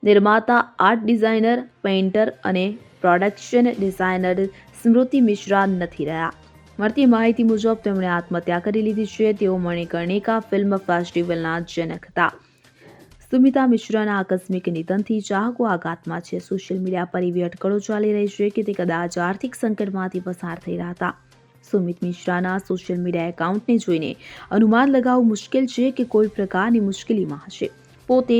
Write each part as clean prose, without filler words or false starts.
નિર્માતા, art designer, painter અને production designer સ્મૃતિ મિશ્રા નથી રહ્યા. મળતી માહિતી મુજબ તેમણે આત્મહત્યા કરી લીધી છે. તેઓ મણિકર્ણિકા ફિલ્મ ફેસ્ટિવલના જનક હતા. સુમિતા મિશ્રાના આકસ્મિક નિધનથી ચાહકો આઘાતમાં છે. સોશિયલ મીડિયા પર એવી અટકળો ચાલી રહી છે કે તે કદાચ આર્થિક સંકટમાંથી પસાર થઈ રહ્યા હતા. સુમિત મિશ્રાના સોશિયલ મીડિયા એકાઉન્ટને જોઈને અનુમાન લગાવવું મુશ્કેલ છે કે કોઈ પ્રકારની મુશ્કેલીમાં હશે. પોતે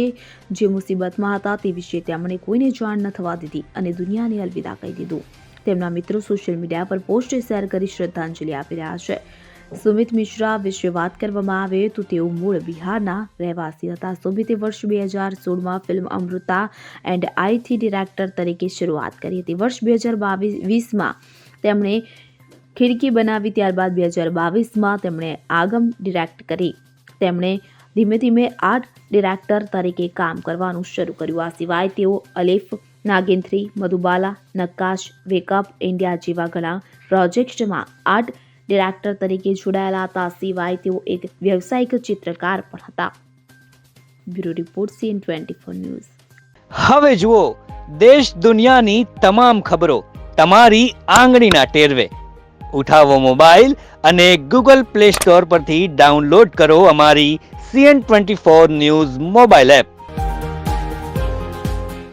જે મુસીબતમાં હતા તે વિશે તેમણે કોઈને જાણ ન થવા દીધી અને દુનિયાને અલવિદા કહી દીધું. તેમના મિત્રો સોશિયલ મીડિયા પર પોસ્ટ શેર કરી શ્રદ્ધાંજલિ આપી રહ્યા છે. સુમિત મિશ્રા વિશે વાત કરવામાં આવે તો તેઓ મૂળ બિહારના રહેવાસી હતા. સુમિતે વર્ષ 2016માં ફિલ્મ અમૃતા એન્ડ આઈથી ડિરેક્ટર તરીકે શરૂઆત કરી હતી. વર્ષ 2020માં તેમણે ખિડકી બનાવી. ત્યારબાદ 2022માં તેમણે આગમ ડિરેક્ટ કરી. તેમણે ધીમે ધીમે આર્ટ ડિરેક્ટર તરીકે કામ કરવાનું શરૂ કર્યું. આ સિવાય તેઓ અલેફ, નાગિન 3, મધુબાલા, નક્કાશ, વેકઅપ ઇન્ડિયા જેવા ઘણા પ્રોજેક્ટ્સમાં આર્ટ ડિરેક્ટર તરીકે જોડાયેલા હતા. સિવાય તેઓ એક વ્યવસાયિક ચિત્રકાર પણ હતા. Bureau report CN24 news. હવે જુઓ દેશ દુનિયાની તમામ ખબરો તમારી આંગળીના ટેરવે. ઉઠાવો મોબાઈલ અને ગૂગલ પ્લે સ્ટોર પરથી ડાઉનલોડ કરો અમારી CN24 ન્યૂઝ મોબાઈલ એપ.